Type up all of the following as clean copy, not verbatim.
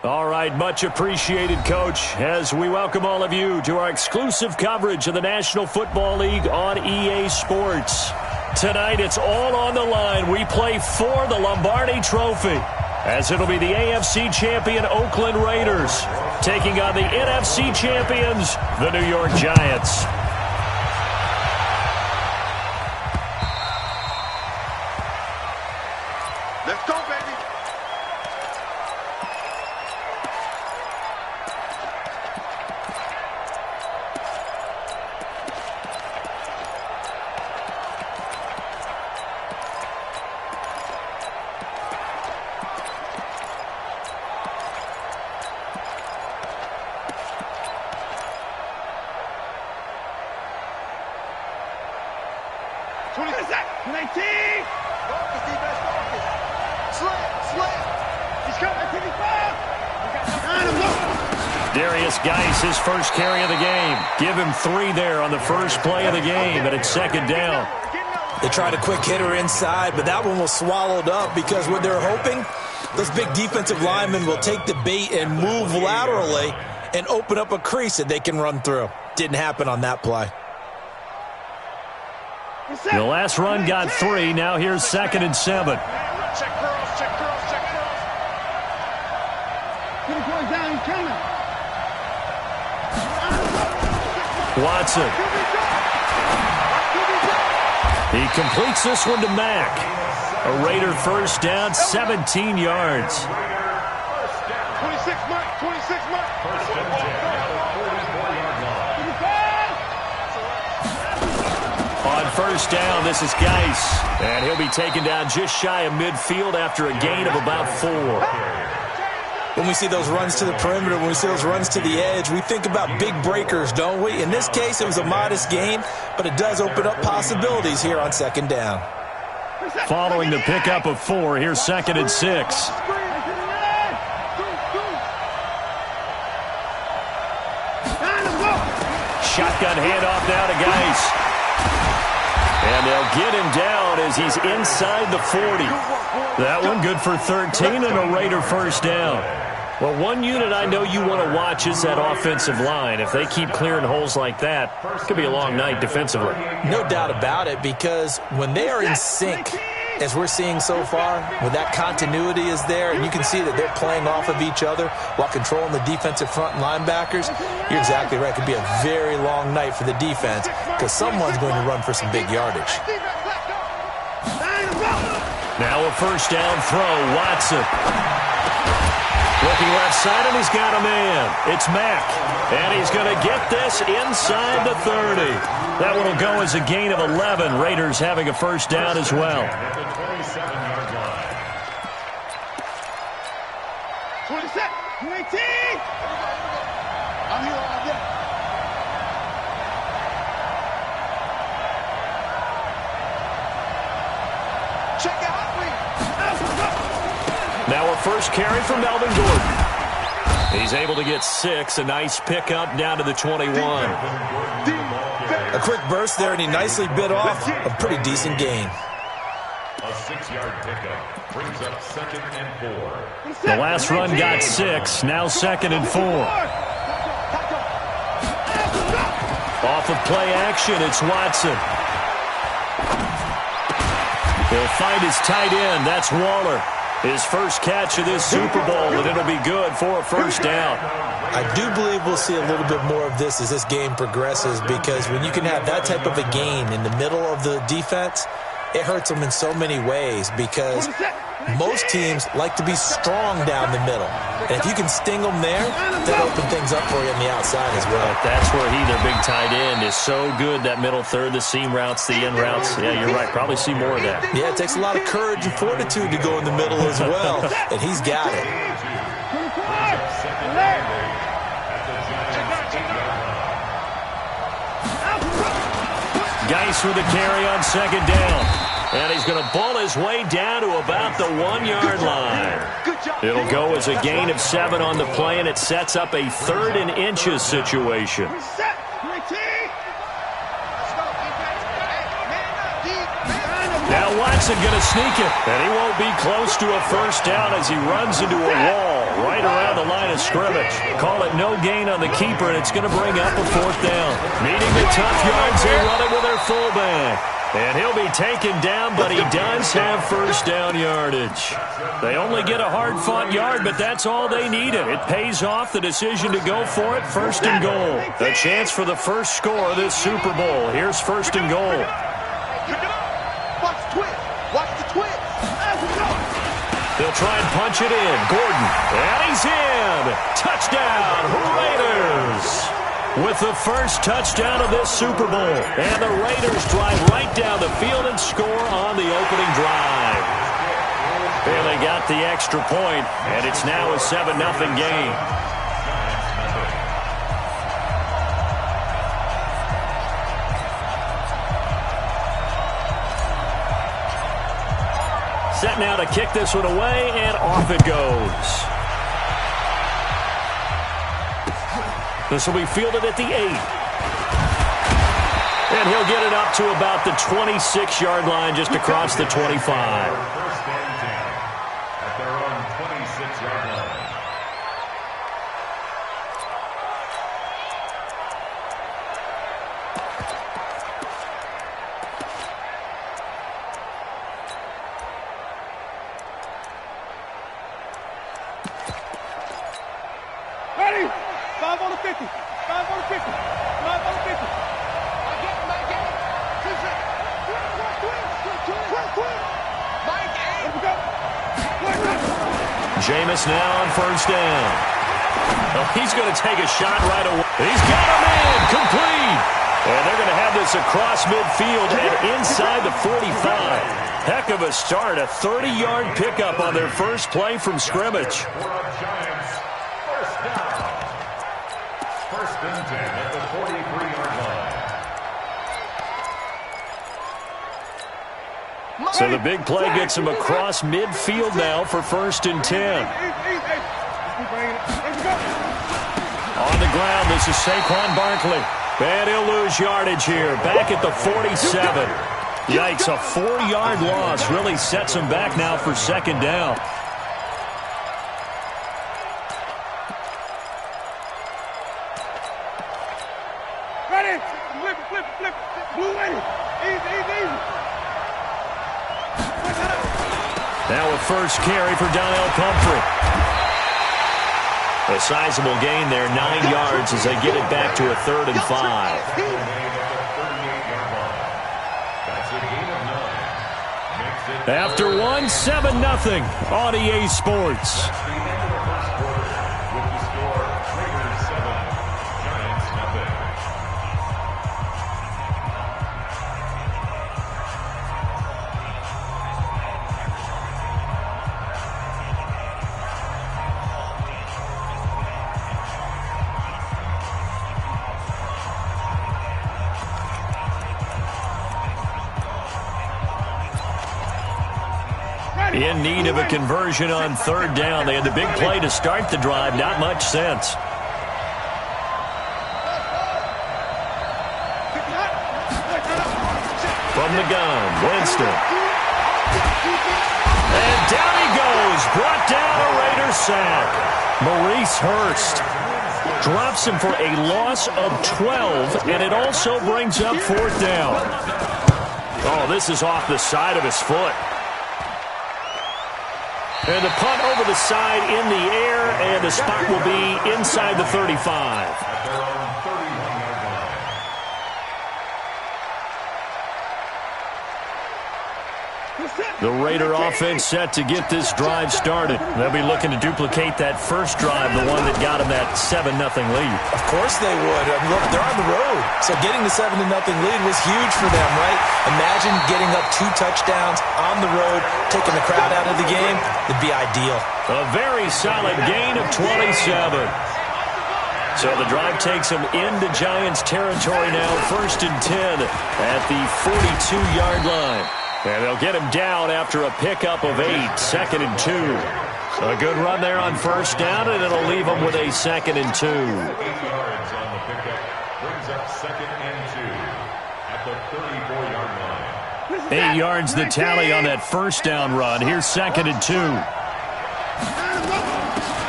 All right, much appreciated, Coach, as we welcome all of you to our exclusive coverage of the National Football League on EA Sports. Tonight, it's all on the line. We play for the Lombardi Trophy, as it'll be the AFC champion Oakland Raiders taking on the NFC champions, the New York Giants. Let's go, baby. His first carry of the game. Give him 3 there on the first play of the game, and it's second down. They tried a quick hitter inside, but that one was swallowed up because what they're hoping, those big defensive linemen will take the bait and move laterally and open up a crease that they can run through. Didn't happen on that play. The last run got 3. Now here's 2nd and 7. Check girls, check girls, check girls. Get it going down, counter. Watson. He completes this one to Mack. A Raider first down, 17 yards. 26, Mike. 26, Mike. On first down, this is Geis. And he'll be taken down just shy of midfield after a gain of about 4. When we see those runs to the perimeter, when we see those runs to the edge, we think about big breakers, don't we? In this case, it was a modest gain, but it does open up possibilities here on second down. Following the pickup of 4, here's 2nd and 6. Shotgun handoff now to Geis. And they'll get him down as he's inside the 40. That one good for 13 and a Raider first down. Well, one unit I know you want to watch is that offensive line. If they keep clearing holes like that, it could be a long night defensively. No doubt about it, because when they are in sync, as we're seeing so far, when that continuity is there, and you can see that they're playing off of each other while controlling the defensive front linebackers, you're exactly right. It could be a very long night for the defense because someone's going to run for some big yardage. Now a first down throw, Watson. Looking left side, and he's got a man. It's Mack. And he's going to get this inside the 30. That one will go as a gain of 11. Raiders having a first down as well. 27, 18. I'm here all day. Check out. Now a first carry from Melvin Gordon. He's able to get 6. A nice pickup down to the 21. A quick burst there, and he nicely bit off a pretty decent gain. A 6-yard pickup brings up 2nd and 4. The last run got 6. Now 2nd and 4. Off of play action, it's Watson. He'll find his tight end. That's Waller. His first catch of this Super Bowl, and it'll be good for a first down. I do believe we'll see a little bit more of this as this game progresses, because when you can have that type of a gain in the middle of the defense, it hurts them in so many ways, because most teams like to be strong down the middle. And if you can sting them there, that'll open things up for you on the outside as well. That's where their big tight end, is so good, that middle third, the seam routes, the in routes. Yeah, you're right. Probably see more of that. Yeah, it takes a lot of courage and fortitude to go in the middle as well, and he's got it. Geis with a carry on second down. And he's going to ball his way down to about the 1-yard line. It'll go as a gain of 7 on the play, and it sets up a 3rd and inches situation. Now Watson going to sneak it, and he won't be close to a first down as he runs into a wall. right around the line of scrimmage. Call it no gain on the keeper, and it's going to bring up a 4th down. Meeting the tough yards, they run it with their fullback. And he'll be taken down, but he does have 1st down yardage. They only get a hard-fought yard, but that's all they needed. It pays off the decision to go for it, 1st and goal. A chance for the first score of this Super Bowl. Here's 1st and goal. Watch the twist. Watch the twist. They'll try and punch it in. Gordon, and he's in. Touchdown, Raiders. With the first touchdown of this Super Bowl. And the Raiders drive right down the field and score on the opening drive. And they got the extra point, and it's now a 7-0 game. Set now to kick this one away, and off it goes. This will be fielded at the 8. And he'll get it up to about the 26-yard line, just across the 25. First and 10 at their own 26-yard line. Ready? 5 on the 50. 5 on the 50. 5 on the 50. Mike, 2 seconds. Quick. Mike, 8. Let's go. Jameis now on 1st down. Oh, he's going to take a shot right away. He's got him in. Complete. And they're going to have this across midfield and inside the 45. Heck of a start. A 30-yard pickup on their first play from scrimmage. Giants, 1st down. 1st and 10 at the 43-yard line. So the big play gets him across midfield now for 1st and 10. On the ground, this is Saquon Barkley. And he'll lose yardage here. Back at the 47. Yikes, a 4-yard loss really sets him back now for 2nd down. Ready? Flip. Blue ready. Easy. Now a first carry for Donnell Pumphrey. A sizable gain there, 9 yards as they get it back to a 3rd and 5. After one, 7-0 on EA Sports. In need of a conversion on 3rd down. They had the big play to start the drive. Not much sense. From the gun, Winston. And down he goes. Brought down a Raider sack. Maurice Hurst drops him for a loss of 12, and it also brings up 4th down. Oh, this is off the side of his foot. And the punt over the side in the air, and the spot will be inside the 35. The Raider offense set to get this drive started. They'll be looking to duplicate that first drive, the one that got them that 7-0 lead. Of course they would. I mean, look, they're on the road. So getting the 7-0 lead was huge for them, right? Imagine getting up 2 touchdowns on the road, taking the crowd out of the game. It'd be ideal. A very solid gain of 27. So the drive takes them into Giants territory now, 1st and 10 at the 42-yard line. And they'll get him down after a pickup of 8, 2nd and 2. A good run there on 1st down, and it'll leave them with a 2nd and 2. 8 yards on the pickup brings up 2nd and 2 at the 34-yard line. 8 yards the tally on that 1st down run. Here's 2nd and 2.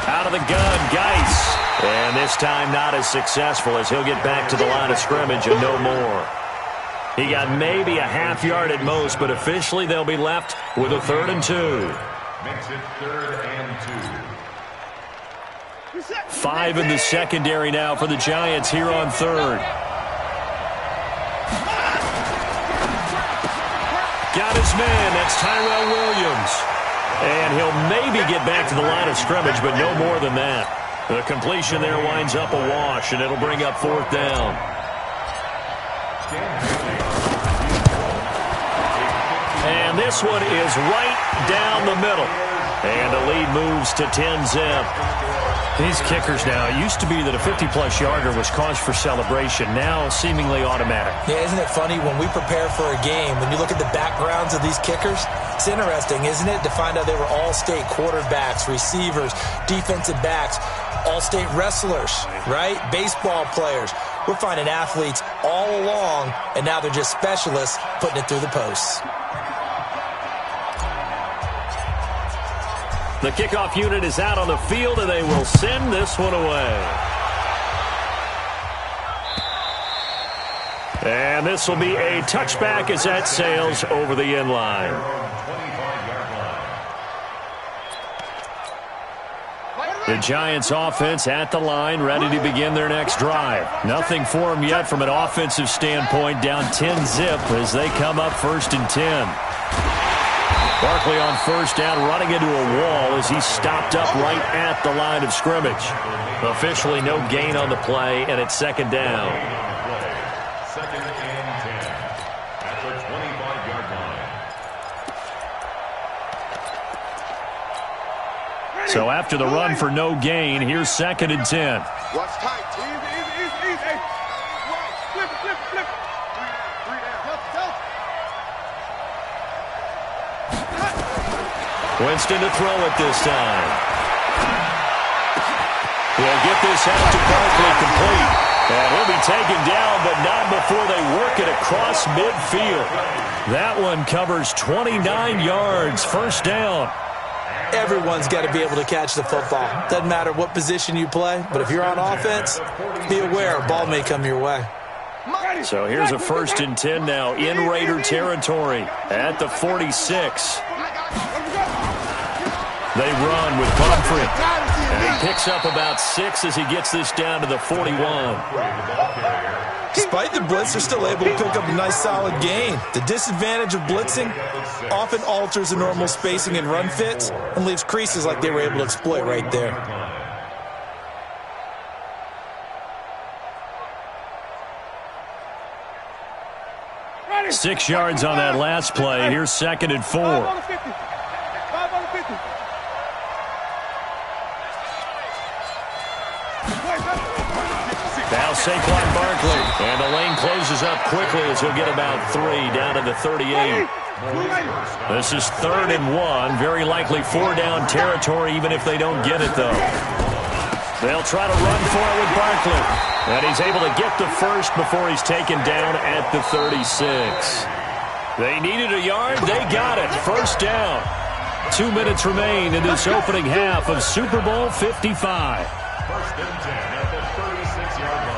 Out out of the gun. Geis. And this time not as successful as he'll get back to the line of scrimmage and no more. He got maybe a half yard at most, but officially they'll be left with a 3rd and 2. Makes it 3rd and 2. 5 in the secondary now for the Giants here on 3rd. Got his man. That's Tyrell Williams. And he'll maybe get back to the line of scrimmage, but no more than that. The completion there winds up a wash, and it'll bring up 4th down. And this one is right down the middle. And the lead moves to 10-zip. These kickers now, it used to be that a 50-plus yarder was cause for celebration. Now seemingly automatic. Yeah, isn't it funny when we prepare for a game, when you look at the backgrounds of these kickers, it's interesting, isn't it, to find out they were all-state quarterbacks, receivers, defensive backs, all-state wrestlers, right? Baseball players. We're finding athletes all along, and now they're just specialists putting it through the posts. The kickoff unit is out on the field, and they will send this one away. And this will be a touchback as that sails over the end line. The Giants offense at the line, ready to begin their next drive. Nothing for them yet from an offensive standpoint, down 10-zip as they come up 1st and 10. Barkley on 1st down, running into a wall as he's stopped up right at the line of scrimmage. Officially no gain on the play, and it's 2nd down. 2nd and 10 at the 25-yard line. So after the run for no gain, here's 2nd and 10. Watch tight. Easy. Right. Flip it. 3 down. Help. Winston to throw it this time. He'll get this out to Barkley complete. And he'll be taken down, but not before they work it across midfield. That one covers 29 yards, 1st down. Everyone's got to be able to catch the football. Doesn't matter what position you play, but if you're on offense, be aware a ball may come your way. So here's a 1st and 10 now in Raider territory at the 46. They run with Pumphrey. And he picks up about 6 as he gets this down to the 41. Despite the blitz, they're still able to pick up a nice solid gain. The disadvantage of blitzing often alters the normal spacing and run fits and leaves creases like they were able to exploit right there. Ready. 6 yards on that last play. Here's 2nd and 4. 5 on the 50. 5 on the 50. Now Saquon Barkley. And the lane closes up quickly as he'll get about 3 down to the 38. This is 3rd and 1. Very likely 4-down territory even if they don't get it, though. They'll try to run for it with Barkley. And he's able to get the first before he's taken down at the 36. They needed a yard. They got it. 1st down. 2 minutes remain in this opening half of Super Bowl 55. 1st and 10 at the 36-yard line.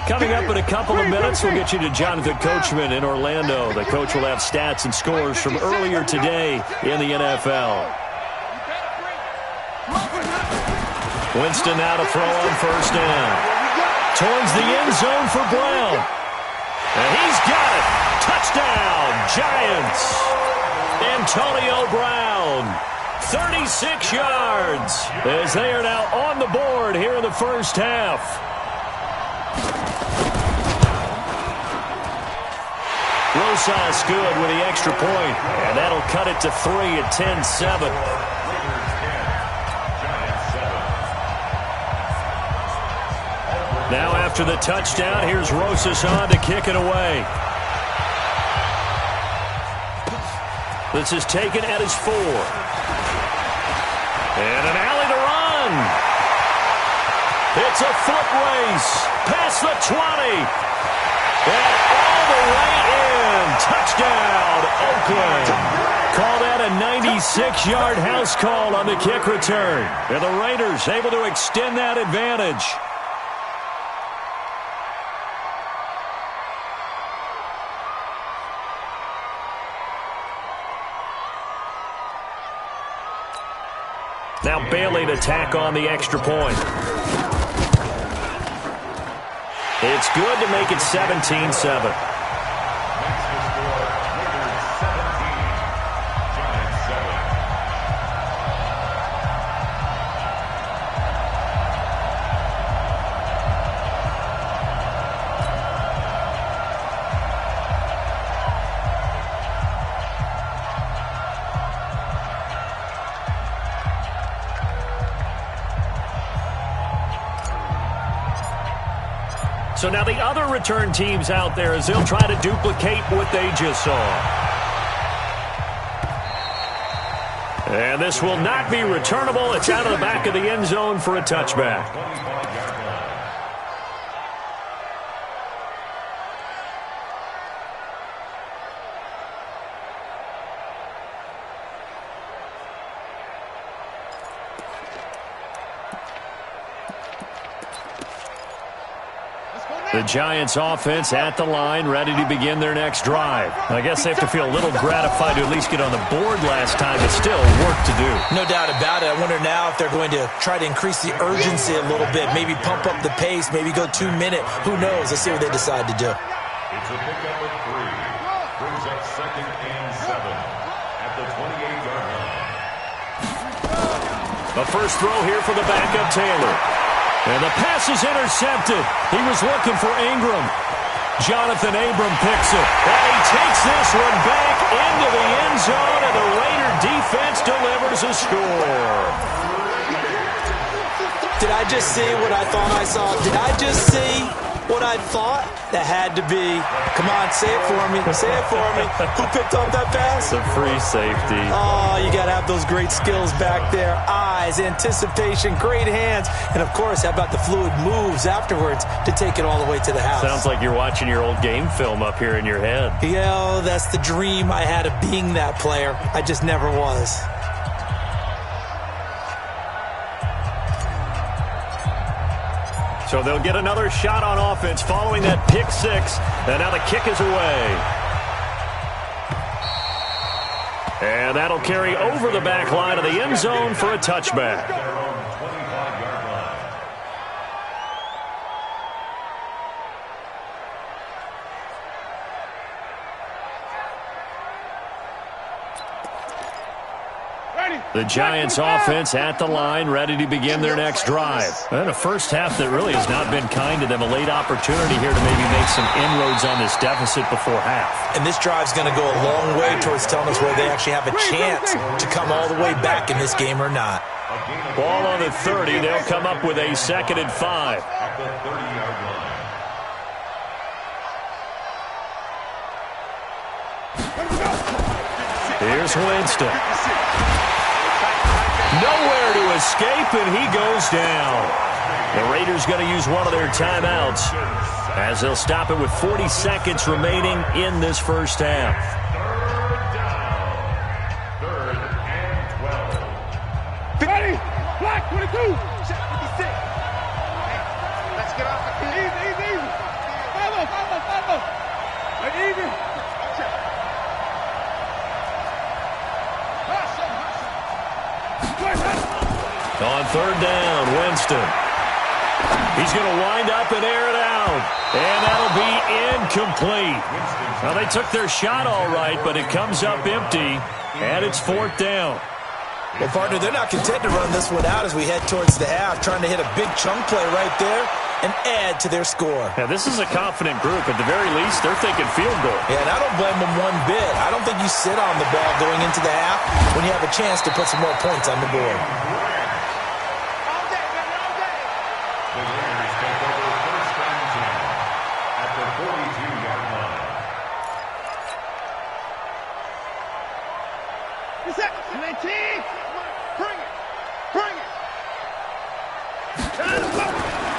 Coming up in a couple of minutes, we'll get you to Jonathan Coachman in Orlando. The coach will have stats and scores from earlier today in the NFL. Winston now to throw on 1st down. Towards the end zone for Brown. And he's got it. Touchdown, Giants. Antonio Brown, 36 yards, as they are now on the board here in the 1st half. Rosas good with the extra point, and that'll cut it to 3 at 10-7. Now after the touchdown, here's Rosas on to kick it away. This is taken at his 4. And an alley to run. It's a foot race past the 20. And all the way in. Touchdown, Oakland. Call that a 96-yard house call on the kick return. And the Raiders able to extend that advantage. Now Bailey to tack on the extra point. It's good to make it 17-7. So now the other return teams out there as they'll try to duplicate what they just saw. And this will not be returnable. It's out of the back of the end zone for a touchback. The Giants offense at the line, ready to begin their next drive. I guess they have to feel a little gratified to at least get on the board last time, but still work to do. No doubt about it. I wonder now if they're going to try to increase the urgency a little bit, maybe pump up the pace, maybe go 2 minute. Who knows? Let's see what they decide to do. It's a pickup of 3. Brings up 2nd and 7 at the 28-yard line. A first throw here for the backup Taylor. And the pass is intercepted. He was looking for Ingram. Jonathan Abram picks it. And he takes this one back into the end zone, and the Raider defense delivers a score. Did I just see what I thought I saw? Did I just see what I thought? That had to be. Come on, say it for me. Say it for me. Who picked up that pass? The free safety. Oh, you got to have those great skills back there. Eyes, anticipation, great hands. And, of course, how about the fluid moves afterwards to take it all the way to the house? Sounds like you're watching your old game film up here in your head. Yeah, that's the dream I had of being that player. I just never was. So they'll get another shot on offense following that pick six. And now the kick is away. And that'll carry over the back line of the end zone for a touchback. The Giants offense at the line, ready to begin their next drive. And a first half that really has not been kind to them. A late opportunity here to maybe make some inroads on this deficit before half. And this drive's going to go a long way towards telling us whether they actually have a chance to come all the way back in this game or not. Ball on the 30. They'll come up with a 2nd and 5. At the 30-yard line. Here's Winston. Nowhere to escape, and he goes down. The Raiders going to use one of their timeouts as they'll stop it with 40 seconds remaining in this first half. Third and 12. Ready? Black 22. Check 56. Let's get off the field. Easy. Follow. Easy. On 3rd down, Winston. He's going to wind up and air it out. And that'll be incomplete. Well, they took their shot all right, but it comes up empty, and it's 4th down. Well, partner, they're not content to run this one out as we head towards the half, trying to hit a big chunk play right there and add to their score. Now, this is a confident group. At the very least, they're thinking field goal. Yeah, and I don't blame them one bit. I don't think you sit on the ball going into the half when you have a chance to put some more points on the board. The Raiders take over 1st and 10 at the 42-yard line.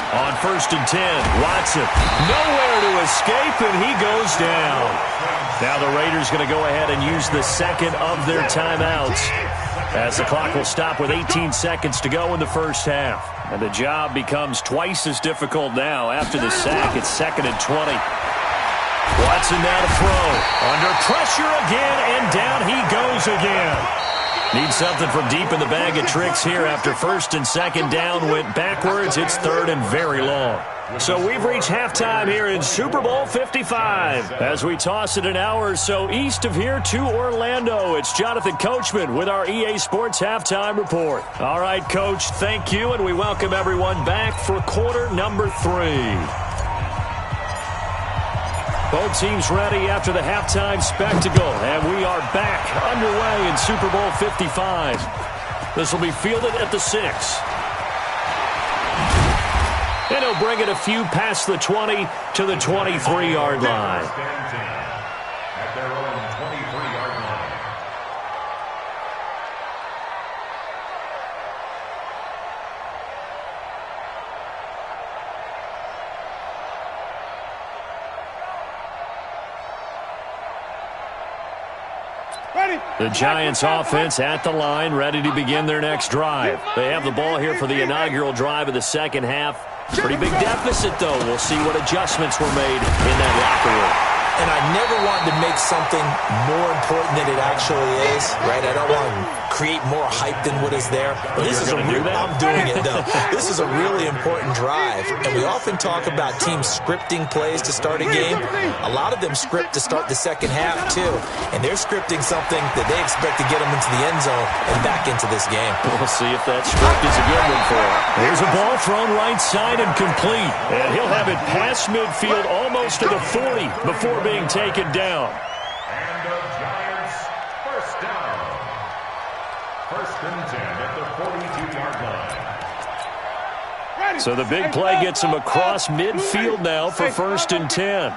On 1st and 10. Watson, nowhere to escape, and he goes down. Now the Raiders going to go ahead and use the second of their timeouts, as the clock will stop with 18 seconds to go in the first half. And the job becomes twice as difficult now. After the sack, it's 2nd and 20. Watson now to throw. Under pressure again, and down he goes again. Needs something from deep in the bag of tricks here after 1st and 2nd down went backwards. It's 3rd and very long. So we've reached halftime here in Super Bowl 55. As we toss it an hour or so east of here to Orlando, it's Jonathan Coachman with our EA Sports Halftime Report. All right, Coach, thank you, and we welcome everyone back for quarter number 3. Both teams ready after the halftime spectacle, and we are back underway in Super Bowl 55. This will be fielded at the 6. And he'll bring it a few past the 20 to the 23-yard line. At their own 23-yard line. The Giants offense at the line, ready to begin their next drive. They have the ball here for the inaugural drive of the second half. Pretty big deficit, though. We'll see what adjustments were made in that locker room. And I never wanted to make something more important than it actually is, right? I don't want to create more hype than what is there. But this is I'm doing it, though. This is a really important drive. And we often talk about teams scripting plays to start a game. A lot of them script to start the second half, too. And they're scripting something that they expect to get them into the end zone and back into this game. We'll see if that script is a good one for him. Here's a ball thrown right side and complete. And he'll have it past midfield almost to the 40 before being taken down. And the Giants first down. 1st and 10 at the 42-yard line. So the big play gets him across midfield now for 1st and 10.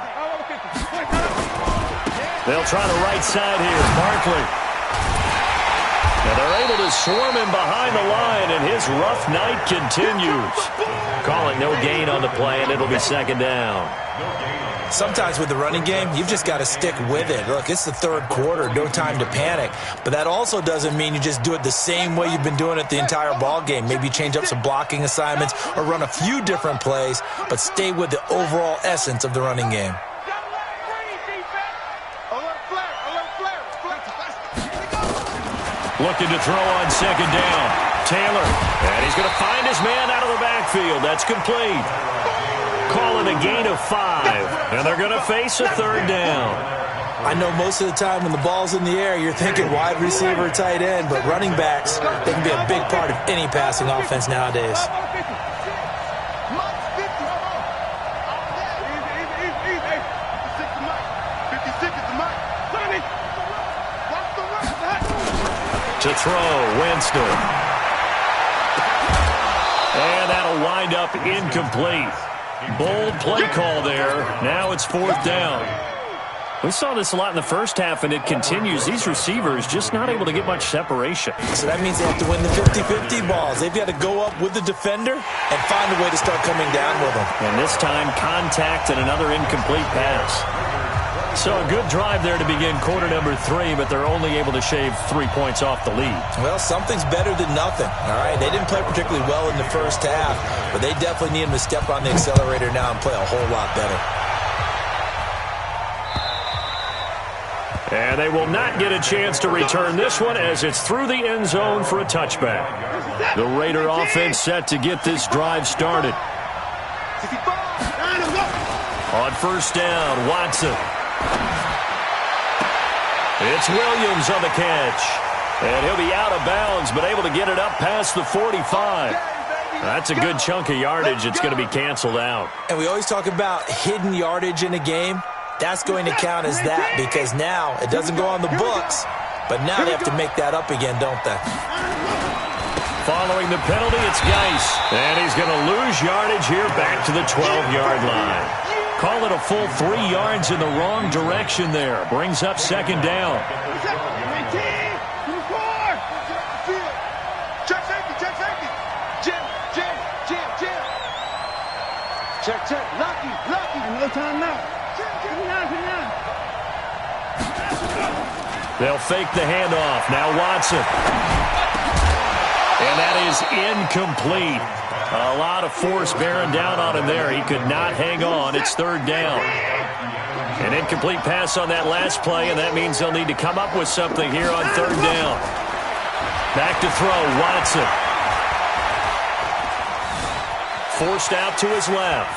They'll try the right side here. Barkley. And they're able to swarm him behind the line, and his rough night continues. Call it no gain on the play, and it'll be 2nd down. Sometimes with the running game, you've just got to stick with it. Look, it's the 3rd quarter, no time to panic. But that also doesn't mean you just do it the same way you've been doing it the entire ball game. Maybe change up some blocking assignments or run a few different plays, but stay with the overall essence of the running game. Looking to throw on 2nd down. Taylor, and he's going to find his man out of the backfield. That's complete. Calling a gain of 5, and they're going to face a 3rd down. I know most of the time when the ball's in the air, you're thinking wide receiver, tight end, but running backs, they can be a big part of any passing offense nowadays. To throw, Winston. And that'll wind up incomplete. Bold play call there. Now it's 4th down. We saw this a lot in the first half, and it continues. These receivers just not able to get much separation. So that means they have to win the 50-50 balls. They've got to go up with the defender and find a way to start coming down with them. And this time, contact and another incomplete pass. So a good drive there to begin quarter number 3, but they're only able to shave 3 points off the lead. Well, something's better than nothing, all right? They didn't play particularly well in the first half, but they definitely need them to step on the accelerator now and play a whole lot better. And they will not get a chance to return this one as it's through the end zone for a touchback. The Raider offense set to get this drive started. On 1st down, Watson. It's Williams on the catch. And he'll be out of bounds, but able to get it up past the 45. That's a good chunk of yardage. It's going to be canceled out. And we always talk about hidden yardage in a game. That's going to count as that because now it doesn't go on the books, but now they have to make that up again, don't they? Following the penalty, it's Geis. And he's going to lose yardage here back to the 12-yard line. Call it a full 3 yards in the wrong direction there. Brings up 2nd down. They'll fake the handoff. Now Watson. And that is incomplete. A lot of force bearing down on him there. He could not hang on. It's third down. An incomplete pass on that last play, and that means they'll need to come up with something here on third down. Back to throw, Watson. Forced out to his left.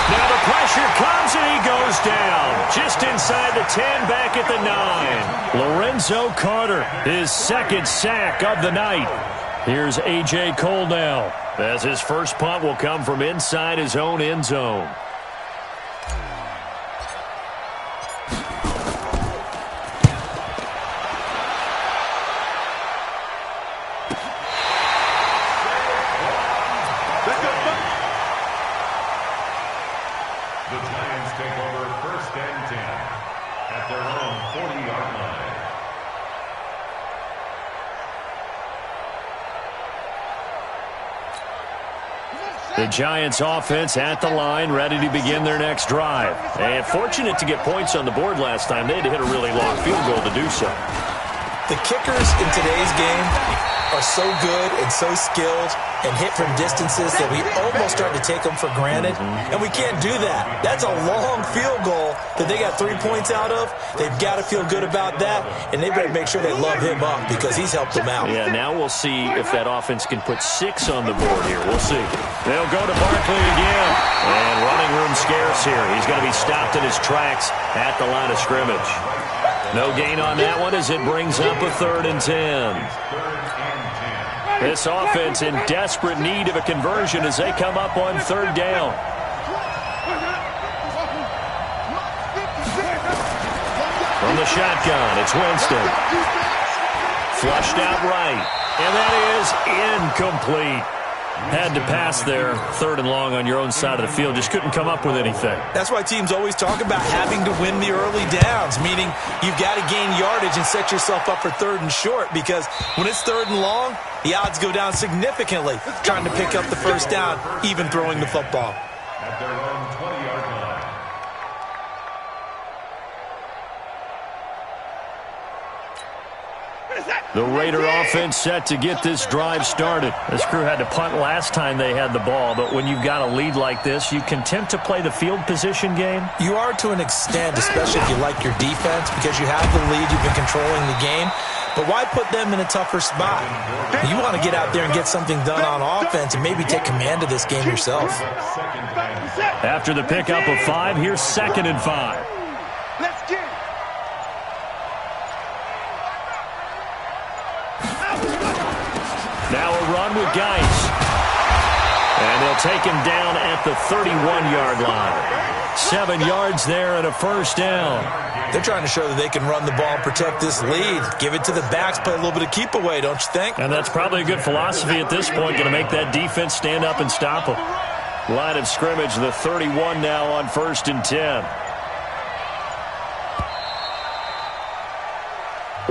Now the pressure comes, and he goes down. Just inside the 10, back at the 9. Lorenzo Carter, his second sack of the night. Here's A.J. Cole now, as his first punt will come from inside his own end zone. The Giants offense at the line, ready to begin their next drive. And fortunate to get points on the board last time. They had to hit a really long field goal to do so. The kickers in today's game are so good and so skilled and hit from distances that we almost start to take them for granted. And we can't do that. That's a long field goal that they got 3 points out of. They've got to feel good about that, and they better make sure they love him up because he's helped them out. Yeah, now we'll see if that offense can put 6 on the board here. We'll see. They'll go to Barkley again. And running room scarce here. He's going to be stopped in his tracks at the line of scrimmage. No gain on that one as it brings up a 3rd and 10. This offense in desperate need of a conversion as they come up on 3rd down. From the shotgun, it's Winston. Flushed out right. And that is incomplete. Had to pass there, 3rd and long on your own side of the field. Just couldn't come up with anything. That's why teams always talk about having to win the early downs, meaning you've got to gain yardage and set yourself up for 3rd and short, because when it's 3rd and long, the odds go down significantly trying to pick up the first down, even throwing the football. At their own 20-yard line. The Raider offense set to get this drive started. This crew had to punt last time they had the ball, but when you've got a lead like this, you content to play the field position game? You are to an extent, especially if you like your defense, because you have the lead, you've been controlling the game. But why put them in a tougher spot? You want to get out there and get something done on offense and maybe take command of this game yourself. After the pickup of 5, here's 2nd and 5. Let's get it. Now a run with Geis. And they'll take him down at the 31-yard line. 7 yards there and a first down. They're trying to show that they can run the ball and protect this lead. Give it to the backs, play a little bit of keep away, don't you think? And that's probably a good philosophy at this point, going to make that defense stand up and stop them. Line of scrimmage, the 31 now on 1st and 10.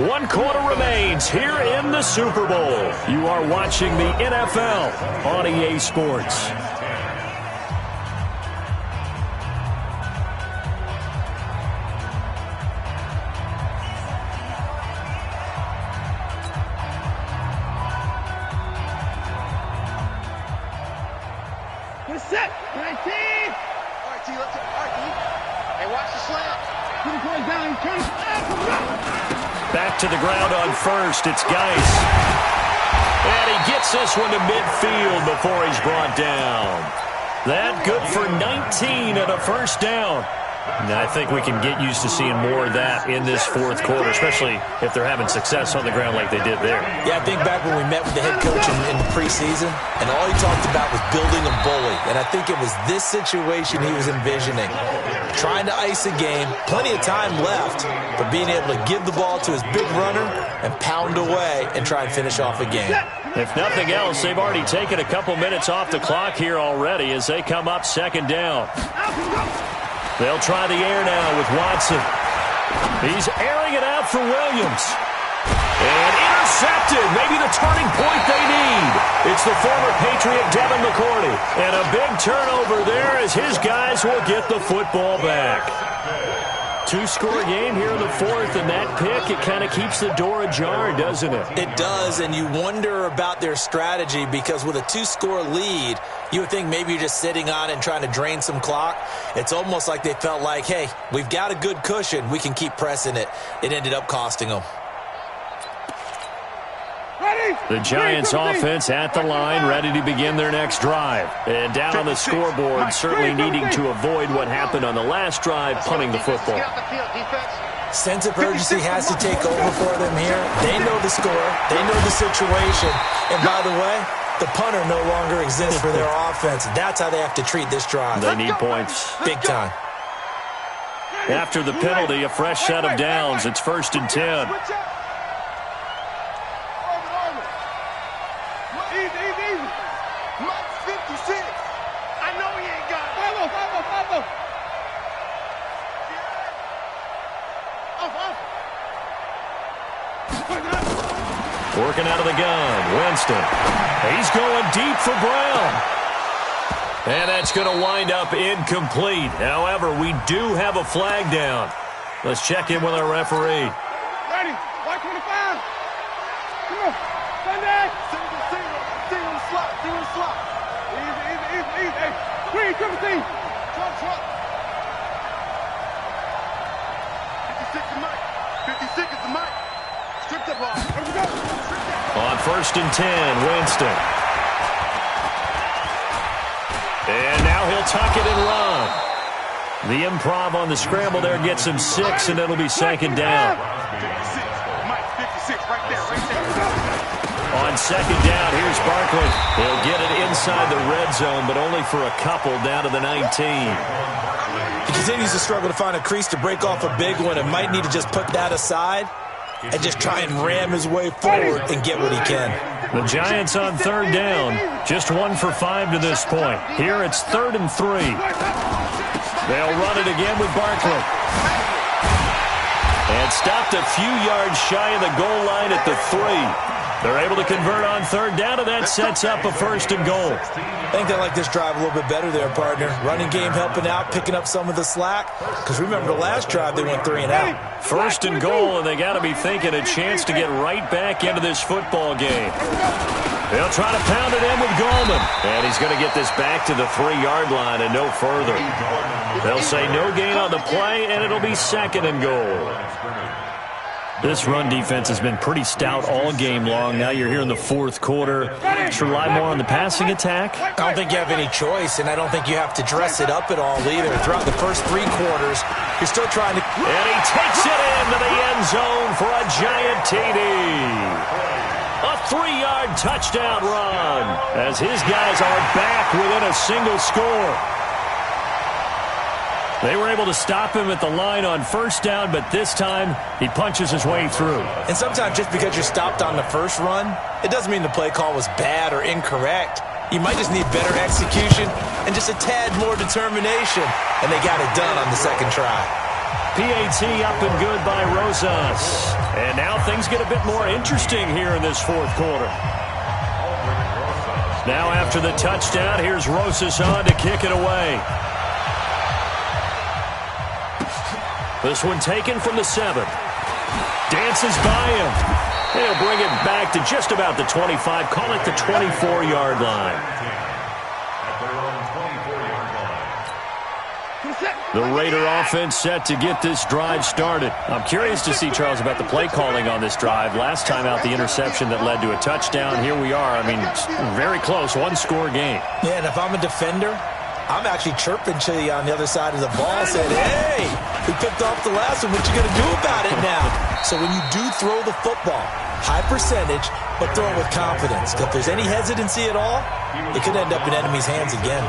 1 quarter remains here in the Super Bowl. You are watching the NFL on EA Sports. Get set. 19. All right, T, let's go. All right, T. Hey, watch the slant. Put the boy down. Turn it. Back to the ground on 1st. It's Geis. And he gets this one to midfield before he's brought down. That good for 19 and a first down. And I think we can get used to seeing more of that in this 4th quarter, especially if they're having success on the ground like they did there. Yeah, I think back when we met with the head coach in the preseason, and all he talked about was building a bully. And I think it was this situation he was envisioning. Trying to ice a game, plenty of time left, but being able to give the ball to his big runner and pound away and try and finish off a game. If nothing else, they've already taken a couple minutes off the clock here already as they come up 2nd down. They'll try the air now with Watson. He's airing it out for Williams. And intercepted. Maybe the turning point they need. It's the former Patriot Devin McCourty. And a big turnover there as his guys will get the football back. Two-score game here in the fourth, and that pick, it kind of keeps the door ajar, doesn't it? It does, and you wonder about their strategy because with a two-score lead, you would think maybe you're just sitting on it and trying to drain some clock. It's almost like they felt like, hey, we've got a good cushion. We can keep pressing it. It ended up costing them. The Giants offense at the line, ready to begin their next drive. And down on the scoreboard, certainly needing to avoid what happened on the last drive, punting the football. Sense of urgency has to take over for them here. They know the score. They know the situation. And by the way, the punter no longer exists for their offense. That's how they have to treat this drive. They need points. Big time. After the penalty, a fresh set of downs. It's 1st and 10. Working out of the gun, Winston. He's going deep for Brown. And that's going to wind up incomplete. However, we do have a flag down. Let's check in with our referee. Ready, white 25. Come on, Sunday. Single slot. Easy. Hey, Queen, triple team. Truck. 56 is Mike. 56 is the Mike. Strip the ball. Let's go. On 1st and 10, Winston. And now he'll tuck it and run. The improv on the scramble there gets him 6, and it'll be 2nd down. 56, right there. On 2nd down, here's Barkley. He'll get it inside the red zone, but only for a couple down to the 19. He continues to struggle to find a crease to break off a big one and might need to just put that aside and just try and ram his way forward and get what he can. The Giants on 3rd down, just 1 for 5 to this point. Here it's 3rd and 3. They'll run it again with Barkley. And stopped a few yards shy of the goal line at the 3. They're able to convert on 3rd down, and that sets up a 1st and goal. I think they like this drive a little bit better there, partner. Running game helping out, picking up some of the slack. Because remember, the last drive they went 3 and out. 1st and goal, and they got to be thinking a chance to get right back into this football game. They'll try to pound it in with Goldman. And he's going to get this back to the 3-yard line and no further. They'll say no gain on the play, and it'll be 2nd and goal. This run defense has been pretty stout all game long. Now you're here in the 4th quarter. Should rely more on the passing attack? I don't think you have any choice, and I don't think you have to dress it up at all either. Throughout the first 3 quarters, you're still trying to... And he takes it into the end zone for a giant TD. A 3-yard touchdown run as his guys are back within a single score. They were able to stop him at the line on 1st down, but this time he punches his way through. And sometimes just because you're stopped on the first run, it doesn't mean the play call was bad or incorrect. You might just need better execution and just a tad more determination. And they got it done on the 2nd try. PAT up and good by Rosas. And now things get a bit more interesting here in this 4th quarter. Now after the touchdown, here's Rosas on to kick it away. This one taken from the 7. Dances by him. He'll bring it back to just about the 25. Call it the 24-yard line. The Raider offense set to get this drive started. I'm curious to see, Charles, about the play calling on this drive. Last time out, the interception that led to a touchdown. Here we are. I mean, very close, 1-score game. Yeah, and if I'm a defender, I'm actually chirping to you on the other side of the ball, saying, hey, we picked off the last one. What you going to do about it now? So when you do throw the football, high percentage, but throw it with confidence. If there's any hesitancy at all, it could end up in enemy's hands again.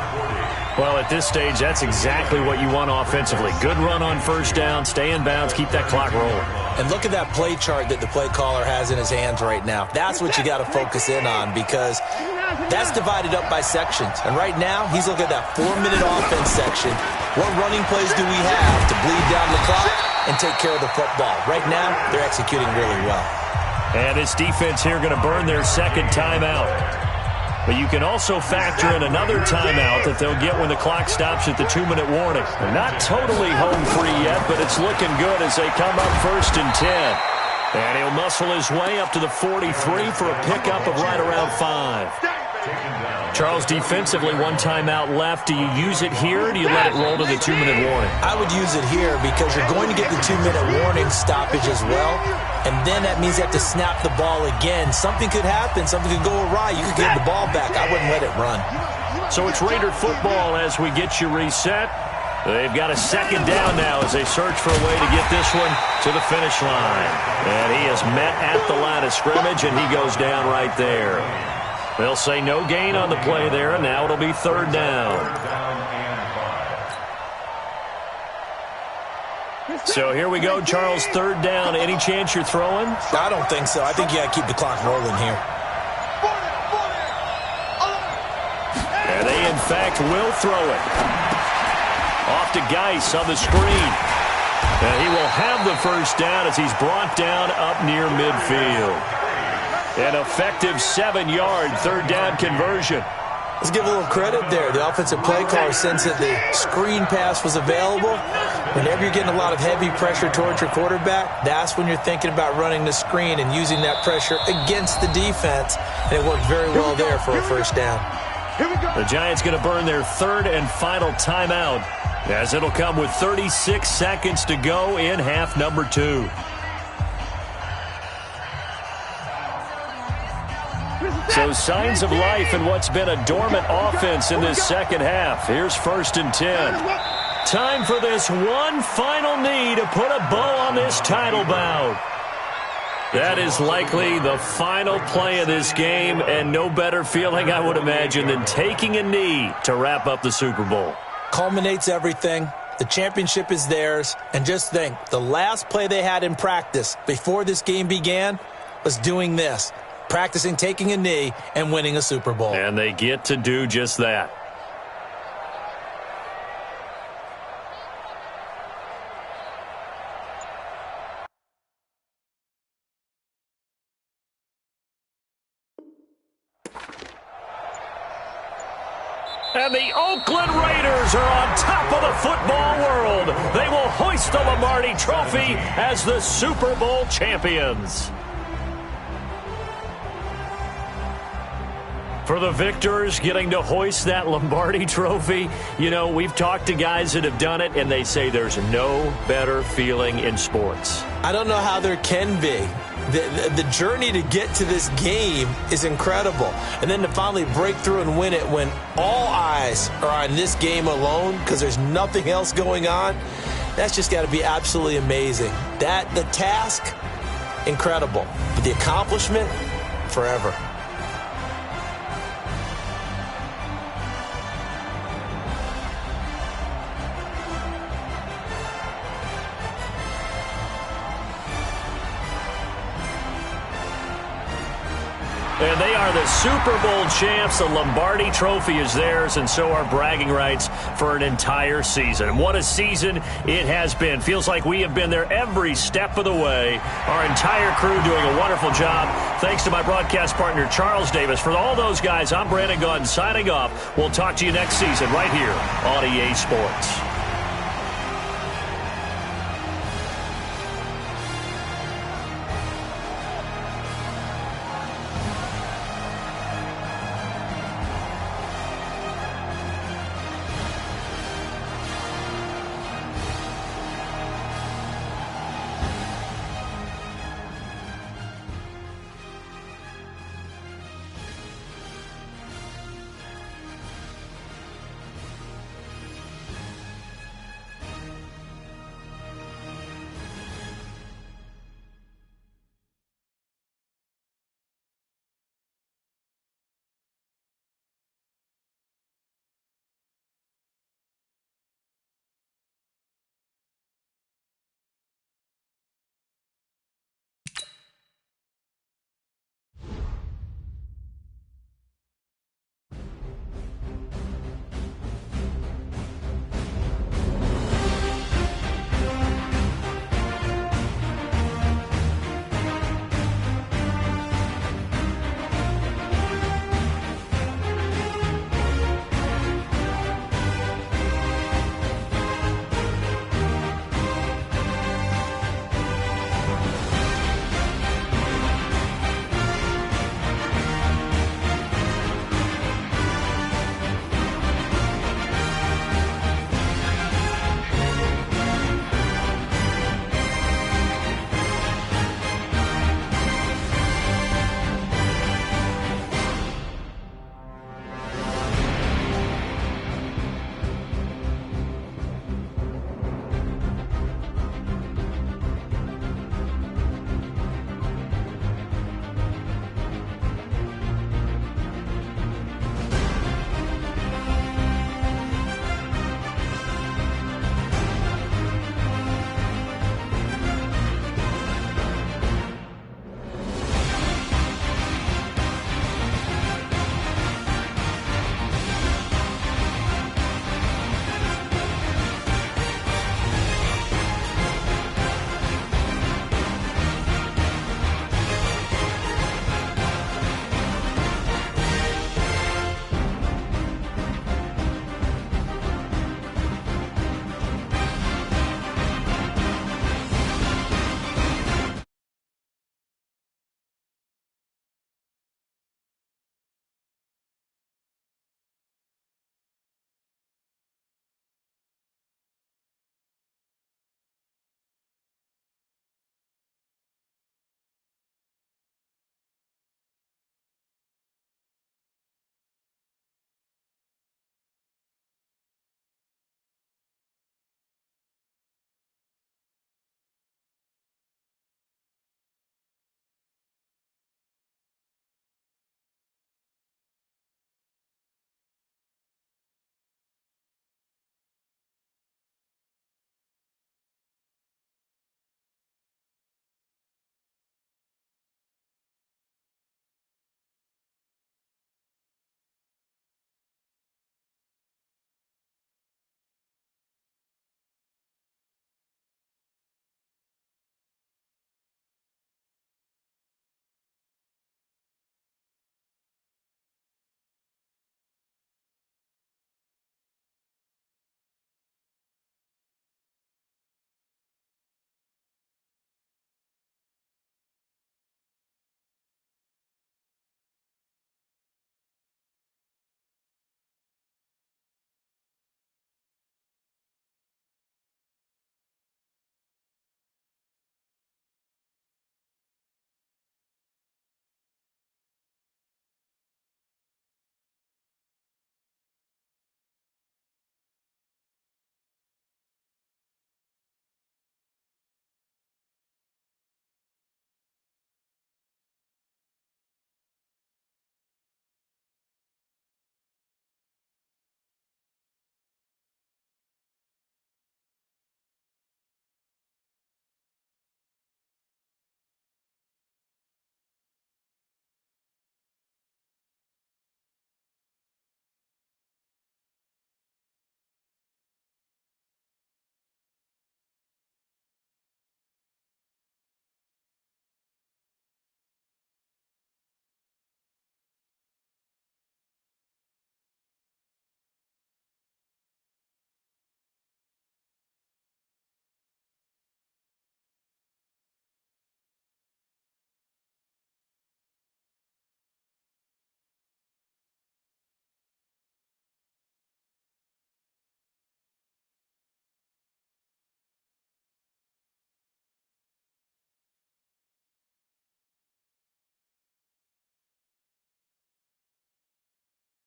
Well, at this stage, that's exactly what you want offensively. Good run on 1st down, stay in bounds, keep that clock rolling. And look at that play chart that the play caller has in his hands right now. That's what you got to focus in on because that's divided up by sections. And right now, he's looking at that 4-minute offense section. What running plays do we have to bleed down the clock and take care of the football? Right now, they're executing really well. And this defense here going to burn their second timeout. But you can also factor in another timeout that they'll get when the clock stops at the 2-minute warning. They're not totally home free yet, but it's looking good as they come up 1st and 10. And he'll muscle his way up to the 43 for a pickup of right around 5. Charles, defensively, 1 timeout left. Do you use it here, or do you let it roll to the 2-minute warning? I would use it here because you're going to get the 2-minute warning stoppage as well. And then that means you have to snap the ball again. Something could happen. Something could go awry. You could get the ball back. I wouldn't let it run. So it's Raider football as we get you reset. They've got a 2nd down now as they search for a way to get this one to the finish line. And he is met at the line of scrimmage, and he goes down right there. They'll say no gain on the play there, and now it'll be 3rd down. So here we go, Charles, 3rd down. Any chance you're throwing? I don't think so. I think you got to keep the clock rolling here. And they, in fact, will throw it. Off to Geis on the screen. And he will have the 1st down as he's brought down up near midfield. An effective 7-yard 3rd down conversion. Let's give a little credit there. The offensive play caller, since that the screen pass was available, whenever you're getting a lot of heavy pressure towards your quarterback, that's when you're thinking about running the screen and using that pressure against the defense. And it worked very well there for a 1st down. The Giants going to burn their 3rd and final timeout as it'll come with 36 seconds to go in half number 2. So signs of life in what's been a dormant offense in this second half. Here's 1st and 10. Time for this one final knee to put a bow on this title bout. That is likely the final play of this game, and no better feeling, I would imagine, than taking a knee to wrap up the Super Bowl. Culminates everything. The championship is theirs. And just think, the last play they had in practice before this game began was doing this. Practicing taking a knee and winning a Super Bowl. And they get to do just that. And the Oakland Raiders are on top of the football world. They will hoist the Lombardi Trophy as the Super Bowl champions. For the victors getting to hoist that Lombardi Trophy, you know, we've talked to guys that have done it, and they say there's no better feeling in sports. I don't know how there can be. The journey to get to this game is incredible. And then to finally break through and win it when all eyes are on this game alone because there's nothing else going on, that's just got to be absolutely amazing. The task, incredible. But the accomplishment, forever. And they are the Super Bowl champs. The Lombardi Trophy is theirs, and so are bragging rights for an entire season. And what a season it has been. Feels like we have been there every step of the way. Our entire crew doing a wonderful job. Thanks to my broadcast partner, Charles Davis. For all those guys, I'm Brandon Gaudin signing off. We'll talk to you next season right here on EA Sports.